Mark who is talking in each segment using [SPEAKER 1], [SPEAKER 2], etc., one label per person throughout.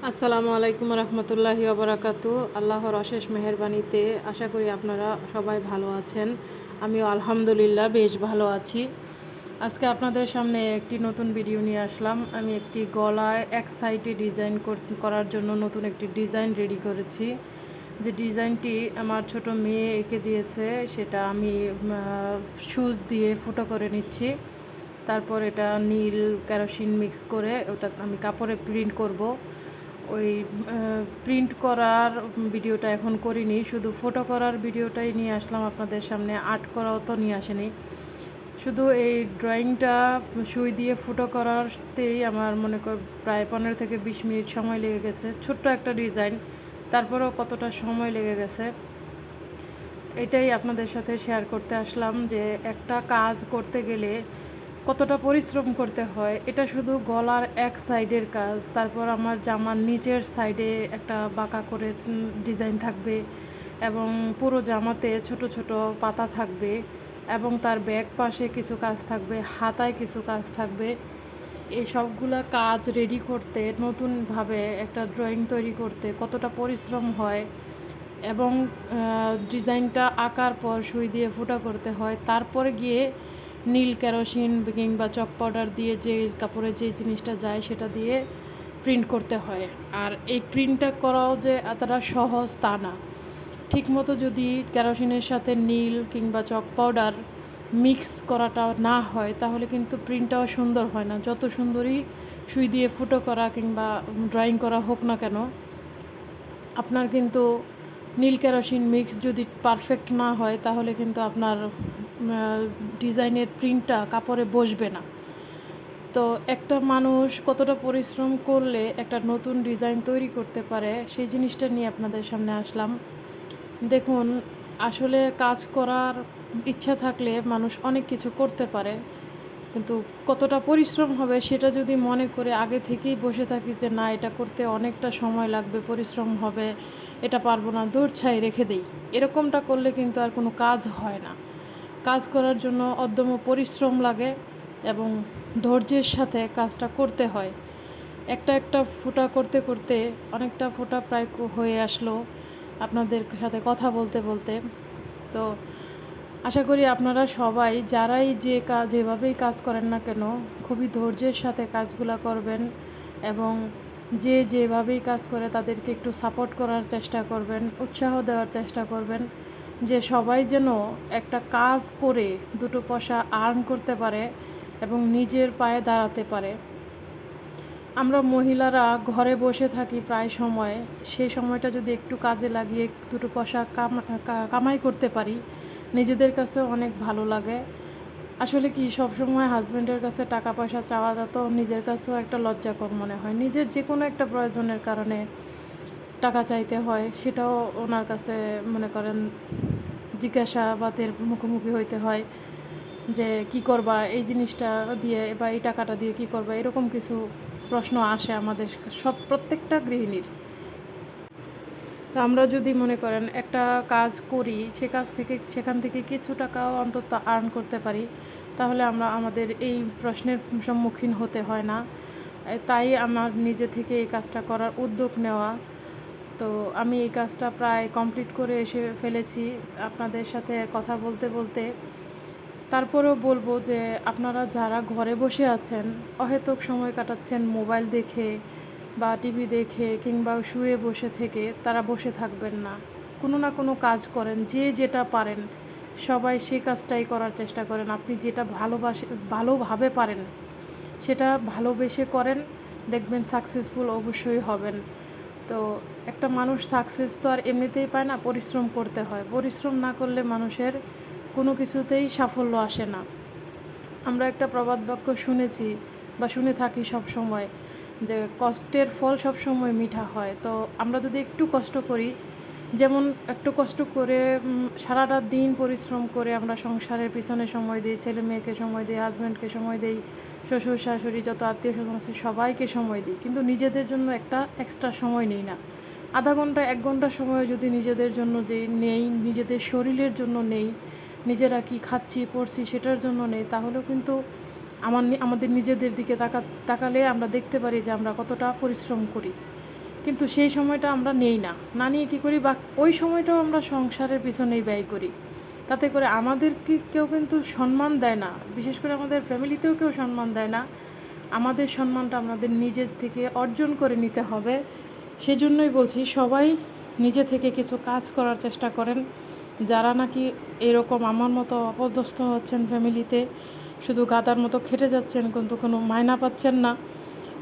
[SPEAKER 1] আসসালামু আলাইকুম রহমতুল্লাহি ওবরাকাতু। আল্লাহর অশেষ মেহেরবানিতে আশা করি আপনারা সবাই ভালো আছেন। আমিও আলহামদুলিল্লাহ বেশ ভালো আছি। আজকে আপনাদের সামনে একটি নতুন ভিডিও নিয়ে আসলাম। আমি একটি গলায় এক সাইডে ডিজাইন করার জন্য নতুন একটি ডিজাইন রেডি করেছি। যে ডিজাইনটি আমার ছোট মেয়ে এঁকে দিয়েছে, সেটা আমি সুচ দিয়ে ফুটো করে নিচ্ছি। তারপর এটা নীল কেরোসিন মিক্স করে ওটা আমি কাপড়ে প্রিন্ট করব। ওই প্রিন্ট করার ভিডিওটা এখন করিনি, শুধু ফটো করার ভিডিওটাই নিয়ে আসলাম আপনাদের সামনে। আর্ট করাও তো নিয়ে আসেনি, শুধু এই ড্রয়িংটা সুই দিয়ে ফুটো করাতেই আমার মনে কর প্রায় 15 থেকে 20 মিনিট সময় লেগে গেছে। ছোট্ট একটা ডিজাইন, তারপরেও কতটা সময় লেগে গেছে এটাই আপনাদের সাথে শেয়ার করতে আসলাম। যে একটা কাজ করতে গেলে কতটা পরিশ্রম করতে হয়। এটা শুধু গলার এক সাইডের কাজ। তারপর আমার জামার নিচের সাইডে একটা বাঁকা করে ডিজাইন থাকবে, এবং পুরো জামাতে ছোট ছোট পাতা থাকবে, এবং তার ব্যাক পাশে কিছু কাজ থাকবে, হাতায় কিছু কাজ থাকবে। এই সবগুলা কাজ রেডি করতে, নতুনভাবে একটা ড্রয়িং তৈরি করতে কতটা পরিশ্রম হয়, এবং ডিজাইনটা আঁকার পর সুই দিয়ে ফুটা করতে হয়। তারপরে গিয়ে নীল কেরোসিন কিংবা চক পাউডার দিয়ে যে কাপড়ে যে জিনিসটা যায় সেটা দিয়ে প্রিন্ট করতে হয়। আর এই প্রিন্টটা করাও যে এতটা সহজ তা না। ঠিকমতো যদি কেরোসিনের সাথে নীল কিংবা চক পাউডার মিক্স করাটা না হয়, তাহলে কিন্তু প্রিন্টটাও সুন্দর হয় না। যত সুন্দরই সুই দিয়ে ফুটো করা কিংবা ড্রয়িং করা হোক না কেন, আপনার কিন্তু নীল কেরোসিন মিক্স যদি পারফেক্ট না হয়, তাহলে কিন্তু আপনার ডিজাইনের প্রিন্টটা কাপড়ে বসবে না। তো একটা মানুষ কতটা পরিশ্রম করলে একটা নতুন ডিজাইন তৈরি করতে পারে, সেই জিনিসটা নিয়ে আপনাদের সামনে আসলাম। দেখুন, আসলে কাজ করার ইচ্ছা থাকলে মানুষ অনেক কিছু করতে পারে, কিন্তু কতটা পরিশ্রম হবে সেটা যদি মনে করে আগে থেকেই বসে থাকি যে না, এটা করতে অনেকটা সময় লাগবে, পরিশ্রম হবে, এটা পারবো না, দৌড় ছাই রেখে দেই, এরকমটা করলে কিন্তু আর কোনো কাজ হয় না। কাজ করার জন্য অদম্য পরিশ্রম লাগে এবং ধৈর্যের সাথে কাজটা করতে হয়। একটা একটা ফোঁটা করতে করতে অনেকটা ফোঁটা প্রায় হয়ে আসলো আপনাদের সাথে কথা বলতে বলতে। তো আশা করি আপনারা সবাই যারাই যেভাবেই কাজ করেন না কেন, খুবই ধৈর্যের সাথে কাজগুলো করবেন, এবং যে যেভাবেই কাজ করে তাদেরকে একটু সাপোর্ট করার চেষ্টা করবেন, উৎসাহ দেওয়ার চেষ্টা করবেন, যে সবাই যেন একটা কাজ করে দুটো পয়সা আর্ন করতে পারে এবং নিজের পায়ে দাঁড়াতে পারে। আমরা মহিলারা ঘরে বসে থাকি প্রায় সময়, সেই সময়টা যদি একটু কাজে লাগিয়ে দুটো পয়সা কামাই করতে পারি, নিজেদের কাছেও অনেক ভালো লাগে। আসলে কি, সবসময় হাজব্যান্ডের কাছে টাকা পয়সা চাওয়া যেত নিজের কাছেও একটা লজ্জাকর মনে হয়। নিজের যে কোনো একটা প্রয়োজনের কারণে টাকা চাইতে হয়, সেটাও ওনার কাছে মনে করেন জিজ্ঞাসাবাদের মুখোমুখি হইতে হয় যে কি করবা এই জিনিসটা দিয়ে, বা এই টাকাটা দিয়ে কি করবা, এরকম কিছু প্রশ্ন আসে আমাদের প্রত্যেকটা গৃহিণীর। তো আমরা যদি মনে করেন একটা কাজ করি, সেখান থেকে কিছু টাকাও অন্তত আর্ন করতে পারি, তাহলে আমরা আমাদের এই প্রশ্নের সম্মুখীন হতে হয় না। তাই আমার নিজে থেকে এই কাজটা করার উদ্যোগ নেওয়া। তো আমি এই কাজটা প্রায় কমপ্লিট করে এসে ফেলেছি আপনাদের সাথে কথা বলতে বলতে। তারপরেও বলবো যে আপনারা যারা ঘরে বসে আছেন, অহেতুক সময় কাটাচ্ছেন মোবাইল দেখে বা টিভি দেখে কিংবা শুয়ে বসে থেকে, তারা বসে থাকবেন না। কোনো না কোনো কাজ করেন, যে যেটা পারেন সবাই সেই কাজটাই করার চেষ্টা করেন। আপনি যেটা ভালোভাবে পারেন সেটা ভালোবেসে করেন, দেখবেন সাকসেসফুল অবশ্যই হবেন। তো একটা মানুষ সাকসেস তো আর এমনিতেই পায় না, পরিশ্রম করতে হয়। পরিশ্রম না করলে মানুষের কোনো কিছুতেই সাফল্য আসে না। আমরা একটা প্রবাদ বাক্য শুনেছি বা শুনে থাকি সব সময়, যে কষ্টের ফল সব সময় মিঠা হয়। তো আমরা যদি একটু কষ্ট করি, যেমন একটু কষ্ট করে সারাটা দিন পরিশ্রম করে আমরা সংসারের পিছনে সময় দিই, ছেলে মেয়েকে সময় দিই, হাজব্যান্ডকে সময় দিই, শ্বশুর শাশুড়ি যত আত্মীয় স্বজন আছে সবাইকে সময় দিই, কিন্তু নিজেদের জন্য একটা এক্সট্রা সময় নিই না। আধা ঘন্টা 1 ঘন্টা সময় যদি নিজেদের জন্য নেই, নিজেদের শরীরের জন্য নেই, নিজেরা কি খাচ্ছি পড়ছি সেটার জন্য নেই, তাহলেও কিন্তু আমাদের নিজেদের দিকে তাকালে আমরা দেখতে পারি যে আমরা কতটা পরিশ্রম করি। কিন্তু সেই সময়টা আমরা নেই না, না নিয়ে কী করি, বা ওই সময়টাও আমরা সংসারের পিছনেই ব্যয় করি। তাতে করে আমাদেরকে কেউ কিন্তু সম্মান দেয় না, বিশেষ করে আমাদের ফ্যামিলিতেও কেউ সম্মান দেয় না। আমাদের সম্মানটা আমাদের নিজের থেকে অর্জন করে নিতে হবে। সেজন্যই বলছি, সবাই নিজে থেকে কিছু কাজ করার চেষ্টা করেন। যারা নাকি এরকম আমার মতো অপদস্থ হচ্ছেন ফ্যামিলিতে, শুধু গাদার মতো খেটে যাচ্ছেন কিন্তু কোনো মায়না পাচ্ছেন না,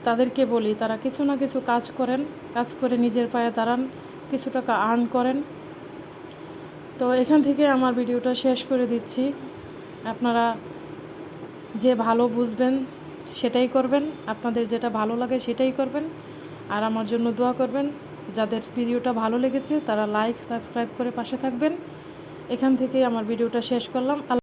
[SPEAKER 1] তাদেরকে বলি তারা কিছু না কিছু কাজ করেন, কাজ করে নিজের পায়ে দাঁড়ান, কিছু টাকা আর্ন করেন। তো এখান থেকে আমার ভিডিওটা শেষ করে দিচ্ছি। আপনারা যে ভালো বুঝবেন সেটাই করবেন, আপনাদের যেটা ভালো লাগে সেটাই করবেন, আর আমার জন্য দোয়া করবেন। যাদের ভিডিওটা ভালো লেগেছে তারা লাইক সাবস্ক্রাইব করে পাশে থাকবেন। এখান থেকেই আমার ভিডিওটা শেষ করলাম।